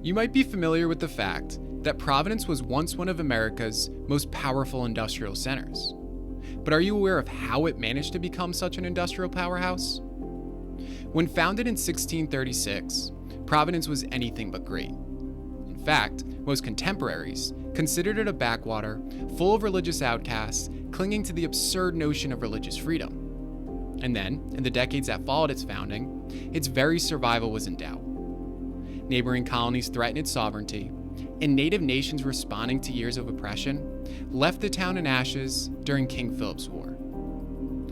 You might be familiar with the fact that Providence was once one of America's most powerful industrial centers. But are you aware of how it managed to become such an industrial powerhouse? When founded in 1636, Providence was anything but great. In fact, most contemporaries considered it a backwater full of religious outcasts clinging to the absurd notion of religious freedom. And then, in the decades that followed its founding, its very survival was in doubt. Neighboring colonies threatened its sovereignty, and native nations responding to years of oppression left the town in ashes during King Philip's War.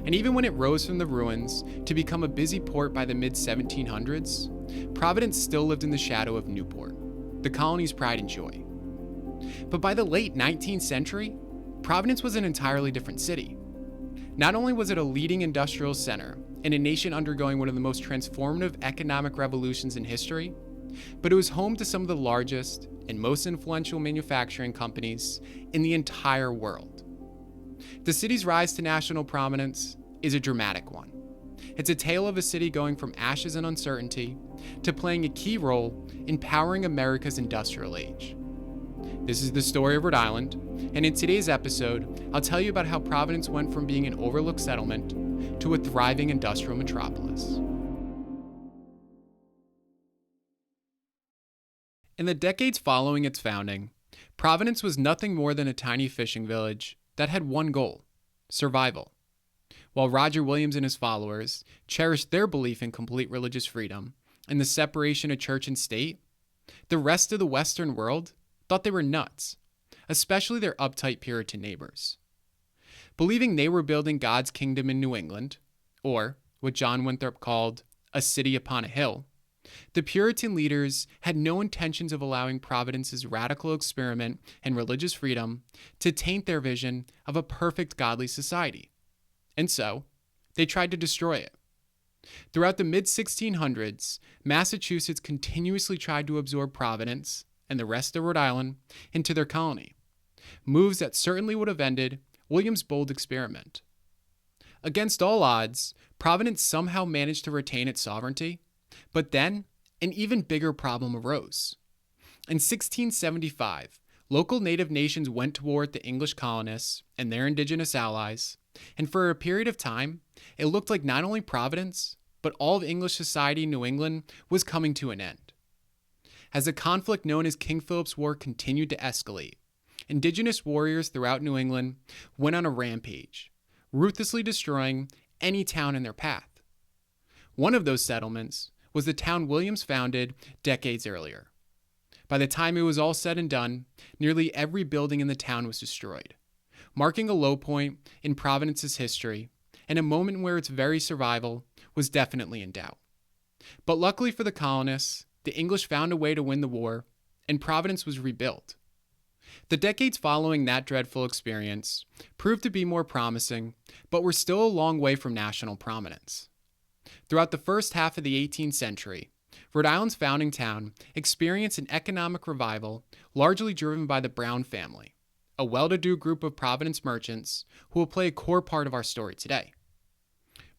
And even when it rose from the ruins to become a busy port by the mid-1700s, Providence still lived in the shadow of Newport, the colony's pride and joy. But by the late 19th century, Providence was an entirely different city. Not only was it a leading industrial center in a nation undergoing one of the most transformative economic revolutions in history, but it was home to some of the largest and most influential manufacturing companies in the entire world. The city's rise to national prominence is a dramatic one. It's a tale of a city going from ashes and uncertainty to playing a key role in powering America's industrial age. This is the story of Rhode Island, and in today's episode, I'll tell you about how Providence went from being an overlooked settlement to a thriving industrial metropolis. In the decades following its founding, Providence was nothing more than a tiny fishing village that had one goal: survival. While Roger Williams and his followers cherished their belief in complete religious freedom and the separation of church and state, the rest of the Western world thought they were nuts, especially their uptight Puritan neighbors. Believing they were building God's kingdom in New England, or what John Winthrop called a city upon a hill, the Puritan leaders had no intentions of allowing Providence's radical experiment in religious freedom to taint their vision of a perfect godly society. And so, they tried to destroy it. Throughout the mid-1600s, Massachusetts continuously tried to absorb Providence and the rest of Rhode Island into their colony, moves that certainly would have ended William's bold experiment. Against all odds, Providence somehow managed to retain its sovereignty. But then, an even bigger problem arose. In 1675, local native nations went to war with the English colonists and their indigenous allies, and for a period of time, it looked like not only Providence, but all of English society in New England was coming to an end. As the conflict known as King Philip's War continued to escalate, indigenous warriors throughout New England went on a rampage, ruthlessly destroying any town in their path. One of those settlements was the town Williams founded decades earlier. By the time it was all said and done, nearly every building in the town was destroyed, marking a low point in Providence's history and a moment where its very survival was definitely in doubt. But luckily for the colonists, the English found a way to win the war, and Providence was rebuilt. The decades following that dreadful experience proved to be more promising, but were still a long way from national prominence. Throughout the first half of the 18th century, Rhode Island's founding town experienced an economic revival largely driven by the Brown family, a well-to-do group of Providence merchants who will play a core part of our story today.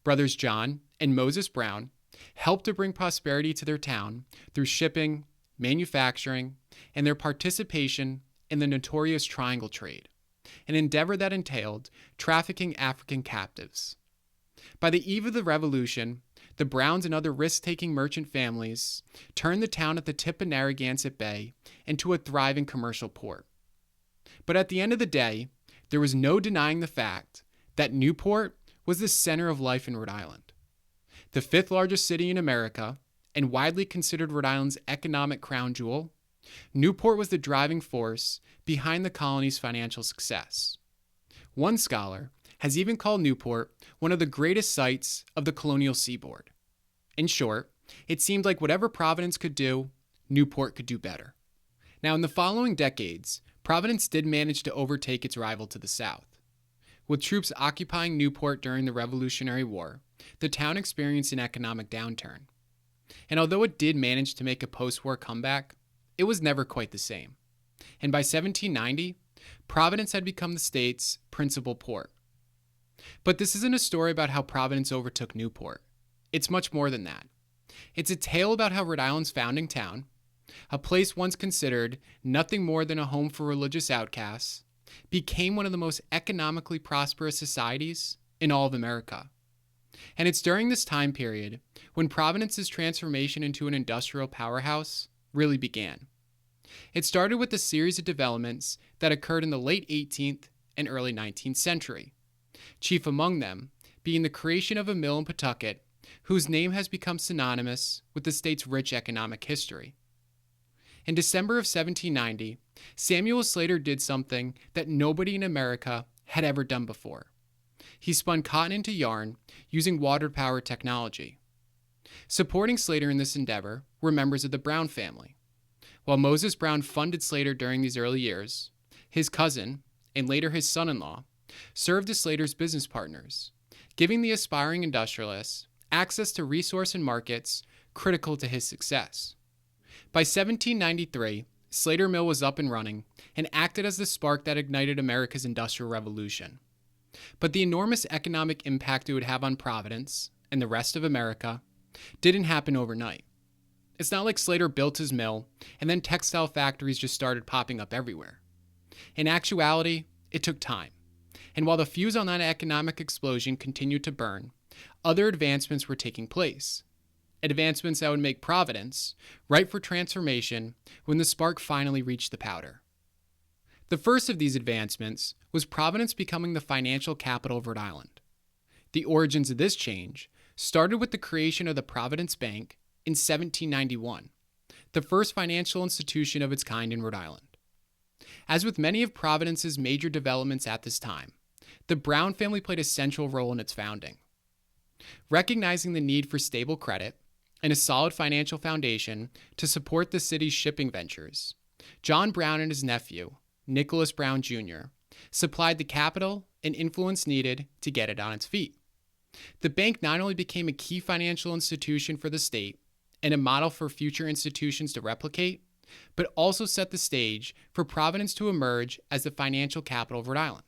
Brothers John and Moses Brown helped to bring prosperity to their town through shipping, manufacturing, and their participation in the notorious triangle trade, an endeavor that entailed trafficking African captives. By the eve of the Revolution, the Browns and other risk-taking merchant families turned the town at the tip of Narragansett Bay into a thriving commercial port. But at the end of the day, there was no denying the fact that Newport was the center of life in Rhode Island. The fifth largest city in America, and widely considered Rhode Island's economic crown jewel, Newport was the driving force behind the colony's financial success. One scholar has even called Newport one of the greatest sights of the colonial seaboard. In short, it seemed like whatever Providence could do, Newport could do better. Now, in the following decades, Providence did manage to overtake its rival to the south. With troops occupying Newport during the Revolutionary War, the town experienced an economic downturn. And although it did manage to make a post-war comeback, it was never quite the same. And by 1790, Providence had become the state's principal port. But this isn't a story about how Providence overtook Newport. It's much more than that. It's a tale about how Rhode Island's founding town, a place once considered nothing more than a home for religious outcasts, became one of the most economically prosperous societies in all of America. And it's during this time period when Providence's transformation into an industrial powerhouse really began. It started with a series of developments that occurred in the late 18th and early 19th century, chief among them being the creation of a mill in Pawtucket, whose name has become synonymous with the state's rich economic history. In December of 1790, Samuel Slater did something that nobody in America had ever done before. He spun cotton into yarn using water-powered technology. Supporting Slater in this endeavor were members of the Brown family. While Moses Brown funded Slater during these early years, his cousin, and later his son-in-law, served as Slater's business partners, giving the aspiring industrialists access to resource and markets critical to his success. By 1793, Slater Mill was up and running and acted as the spark that ignited America's Industrial Revolution. But the enormous economic impact it would have on Providence and the rest of America didn't happen overnight. It's not like Slater built his mill and then textile factories just started popping up everywhere. In actuality, it took time. And while the fuse on that economic explosion continued to burn, other advancements were taking place. Advancements that would make Providence ripe for transformation when the spark finally reached the powder. The first of these advancements was Providence becoming the financial capital of Rhode Island. The origins of this change started with the creation of the Providence Bank in 1791, the first financial institution of its kind in Rhode Island. As with many of Providence's major developments at this time, the Brown family played a central role in its founding. Recognizing the need for stable credit and a solid financial foundation to support the city's shipping ventures, John Brown and his nephew, Nicholas Brown Jr., supplied the capital and influence needed to get it on its feet. The bank not only became a key financial institution for the state and a model for future institutions to replicate, but also set the stage for Providence to emerge as the financial capital of Rhode Island.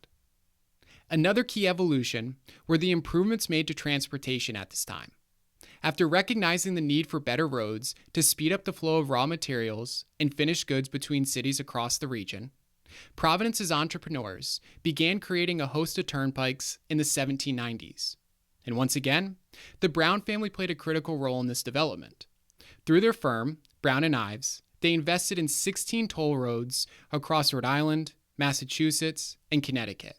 Another key evolution were the improvements made to transportation at this time. After recognizing the need for better roads to speed up the flow of raw materials and finished goods between cities across the region, Providence's entrepreneurs began creating a host of turnpikes in the 1790s. And once again, the Brown family played a critical role in this development. Through their firm, Brown and Ives, they invested in 16 toll roads across Rhode Island, Massachusetts, and Connecticut.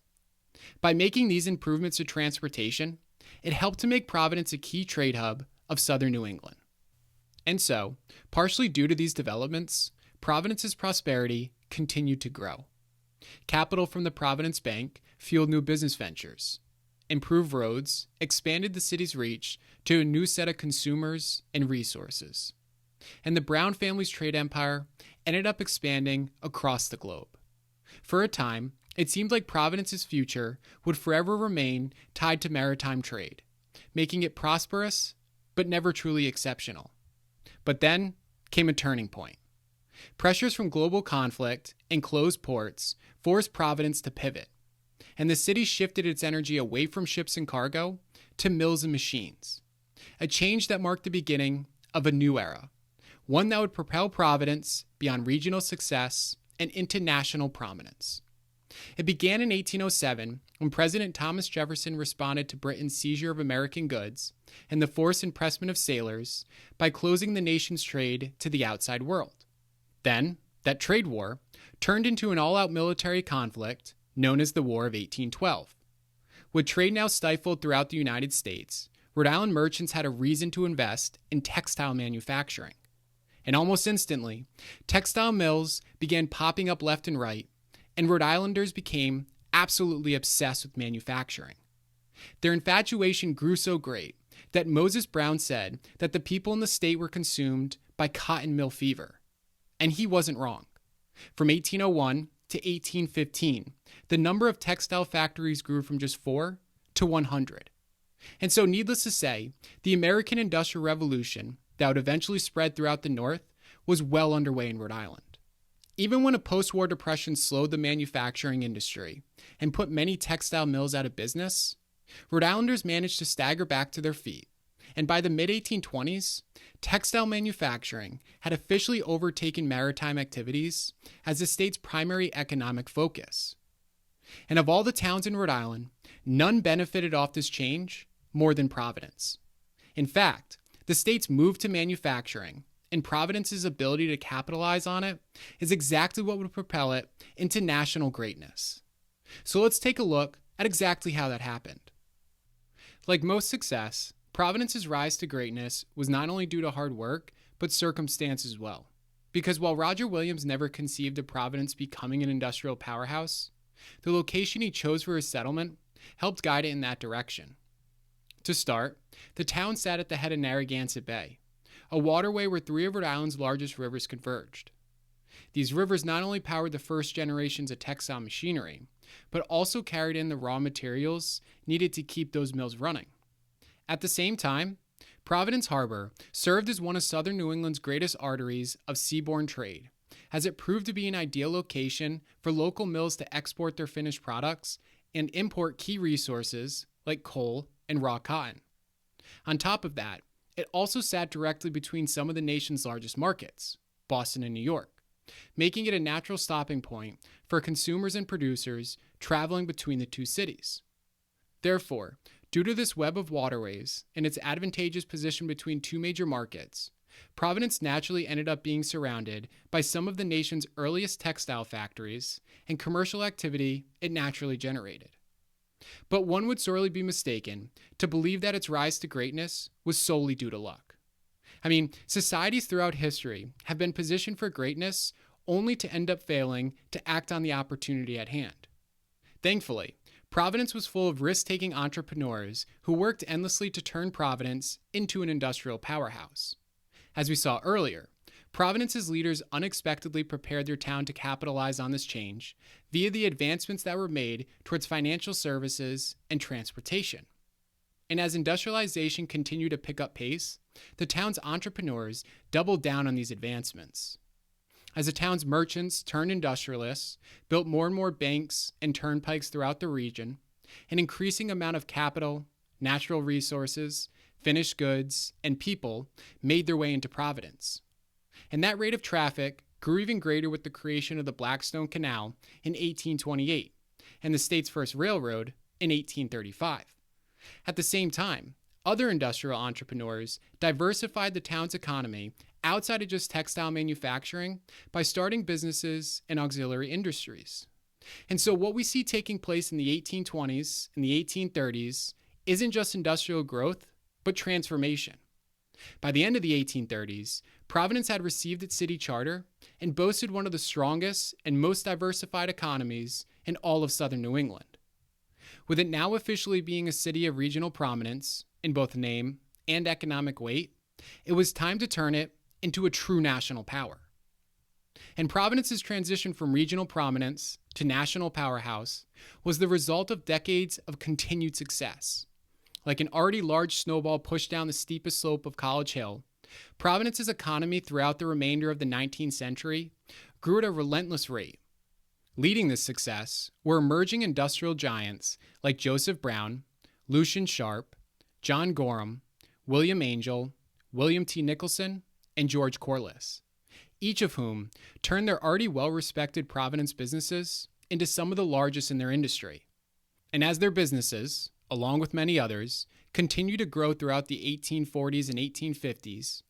By making these improvements to transportation, it helped to make Providence a key trade hub of southern New England. And so, partially due to these developments, Providence's prosperity continued to grow. Capital from the Providence Bank fueled new business ventures, improved roads, expanded the city's reach to a new set of consumers and resources. And the Brown family's trade empire ended up expanding across the globe. For a time, it seemed like Providence's future would forever remain tied to maritime trade, making it prosperous but never truly exceptional. But then came a turning point. Pressures from global conflict and closed ports forced Providence to pivot, and the city shifted its energy away from ships and cargo to mills and machines, a change that marked the beginning of a new era, one that would propel Providence beyond regional success and into national prominence. It began in 1807 when President Thomas Jefferson responded to Britain's seizure of American goods and the forced impressment of sailors by closing the nation's trade to the outside world. Then, that trade war turned into an all-out military conflict known as the War of 1812. With trade now stifled throughout the United States, Rhode Island merchants had a reason to invest in textile manufacturing. And almost instantly, textile mills began popping up left and right, and Rhode Islanders became absolutely obsessed with manufacturing. Their infatuation grew so great that Moses Brown said that the people in the state were consumed by cotton mill fever. And he wasn't wrong. From 1801 to 1815, the number of textile factories grew from just 4 to 100. And so, needless to say, the American Industrial Revolution that would eventually spread throughout the North was well underway in Rhode Island. Even when a post-war depression slowed the manufacturing industry and put many textile mills out of business, Rhode Islanders managed to stagger back to their feet And by the mid-1820s, textile manufacturing had officially overtaken maritime activities as the state's primary economic focus. And of all the towns in Rhode Island, none benefited off this change more than Providence. In fact, the state's move to manufacturing and Providence's ability to capitalize on it is exactly what would propel it into national greatness. So let's take a look at exactly how that happened. Like most success, Providence's rise to greatness was not only due to hard work, but circumstance as well. Because while Roger Williams never conceived of Providence becoming an industrial powerhouse, the location he chose for his settlement helped guide it in that direction. To start, the town sat at the head of Narragansett Bay, a waterway where three of Rhode Island's largest rivers converged. These rivers not only powered the first generations of textile machinery, but also carried in the raw materials needed to keep those mills running. At the same time, Providence Harbor served as one of southern New England's greatest arteries of seaborne trade, as it proved to be an ideal location for local mills to export their finished products and import key resources like coal and raw cotton. On top of that, it also sat directly between some of the nation's largest markets, Boston and New York, making it a natural stopping point for consumers and producers traveling between the two cities. Therefore, due to this web of waterways and its advantageous position between two major markets, Providence naturally ended up being surrounded by some of the nation's earliest textile factories and commercial activity it naturally generated. But one would sorely be mistaken to believe that its rise to greatness was solely due to luck. I mean, societies throughout history have been positioned for greatness only to end up failing to act on the opportunity at hand. Thankfully, Providence was full of risk-taking entrepreneurs who worked endlessly to turn Providence into an industrial powerhouse. As we saw earlier, Providence's leaders unexpectedly prepared their town to capitalize on this change via the advancements that were made towards financial services and transportation. And as industrialization continued to pick up pace, the town's entrepreneurs doubled down on these advancements. As the town's merchants turned industrialists, built more and more banks and turnpikes throughout the region, an increasing amount of capital, natural resources, finished goods, and people made their way into Providence. And that rate of traffic grew even greater with the creation of the Blackstone Canal in 1828 and the state's first railroad in 1835. At the same time, other industrial entrepreneurs diversified the town's economy outside of just textile manufacturing by starting businesses and auxiliary industries. And so what we see taking place in the 1820s and the 1830s isn't just industrial growth, but transformation. By the end of the 1830s, Providence had received its city charter and boasted one of the strongest and most diversified economies in all of southern New England. With it now officially being a city of regional prominence in both name and economic weight, it was time to turn it into a true national power. And Providence's transition from regional prominence to national powerhouse was the result of decades of continued success. Like an already large snowball pushed down the steepest slope of College Hill, Providence's economy throughout the remainder of the 19th century grew at a relentless rate. Leading this success were emerging industrial giants like Joseph Brown, Lucian Sharp, John Gorham, William Angel, William T. Nicholson, and George Corliss, each of whom turned their already well-respected Providence businesses into some of the largest in their industry. And as their businesses, along with many others, continued to grow throughout the 1840s and 1850s,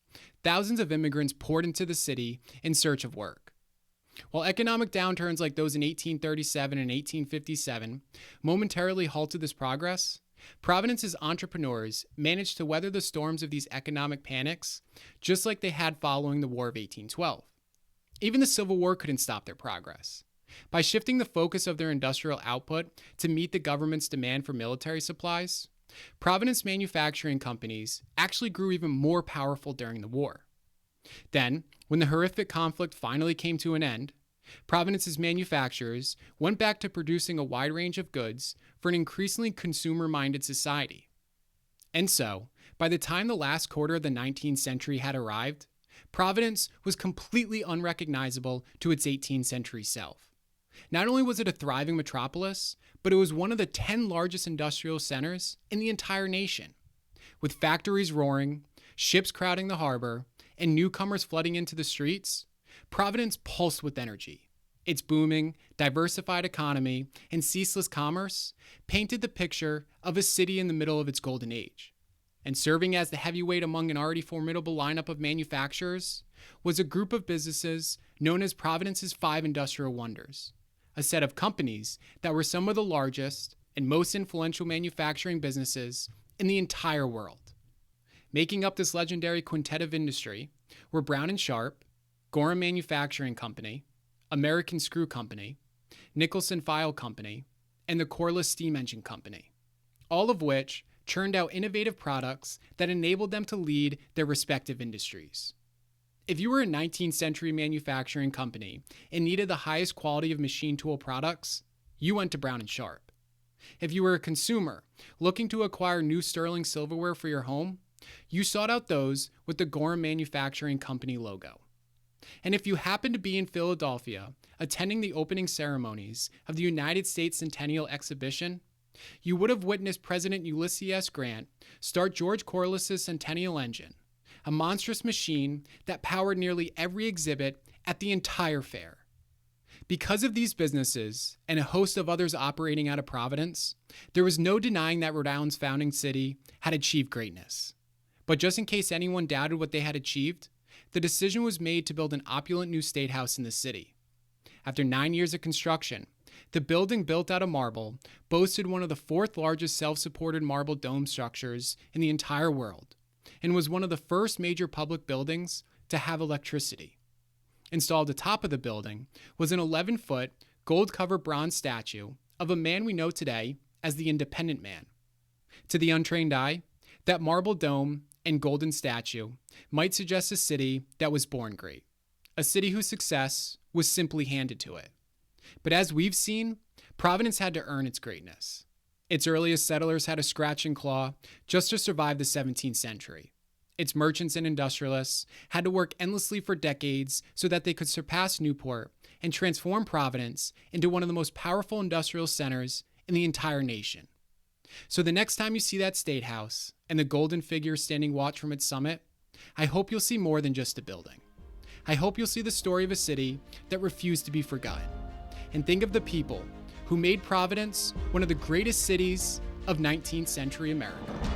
thousands of immigrants poured into the city in search of work. While economic downturns like those in 1837 and 1857 momentarily halted this progress, Providence's entrepreneurs managed to weather the storms of these economic panics just like they had following the War of 1812. Even the Civil War couldn't stop their progress. By shifting the focus of their industrial output to meet the government's demand for military supplies, Providence manufacturing companies actually grew even more powerful during the war. Then, when the horrific conflict finally came to an end, Providence's manufacturers went back to producing a wide range of goods for an increasingly consumer-minded society. And so, by the time the last quarter of the 19th century had arrived, Providence was completely unrecognizable to its 18th century self. Not only was it a thriving metropolis, but it was one of the 10 largest industrial centers in the entire nation. With factories roaring, ships crowding the harbor, and newcomers flooding into the streets, Providence pulsed with energy. Its booming, diversified economy and ceaseless commerce painted the picture of a city in the middle of its golden age. And serving as the heavyweight among an already formidable lineup of manufacturers was a group of businesses known as Providence's Five Industrial Wonders, a set of companies that were some of the largest and most influential manufacturing businesses in the entire world. Making up this legendary quintet of industry were Brown & Sharp, Gorham Manufacturing Company, American Screw Company, Nicholson File Company, and the Corliss Steam Engine Company, all of which churned out innovative products that enabled them to lead their respective industries. If you were a 19th century manufacturing company and needed the highest quality of machine tool products, you went to Brown & Sharp. If you were a consumer looking to acquire new sterling silverware for your home, you sought out those with the Gorham Manufacturing Company logo. And if you happened to be in Philadelphia attending the opening ceremonies of the United States Centennial Exhibition, you would have witnessed President Ulysses S. Grant start George Corliss's Centennial Engine, a monstrous machine that powered nearly every exhibit at the entire fair. Because of these businesses and a host of others operating out of Providence, there was no denying that Rhode Island's founding city had achieved greatness. But just in case anyone doubted what they had achieved, the decision was made to build an opulent new state house in the city. After 9 years of construction, the building, built out of marble, boasted one of the fourth largest self-supported marble dome structures in the entire world, and was one of the first major public buildings to have electricity. Installed atop of the building was an 11-foot, gold-covered bronze statue of a man we know today as the Independent Man. To the untrained eye, that marble dome and golden statue might suggest a city that was born great, a city whose success was simply handed to it. But as we've seen, Providence had to earn its greatness. Its earliest settlers had to scratch and claw just to survive the 17th century. Its merchants and industrialists had to work endlessly for decades so that they could surpass Newport and transform Providence into one of the most powerful industrial centers in the entire nation. So the next time you see that state house and the golden figure standing watch from its summit, I hope you'll see more than just a building. I hope you'll see the story of a city that refused to be forgotten, and think of the people who made Providence one of the greatest cities of 19th century America.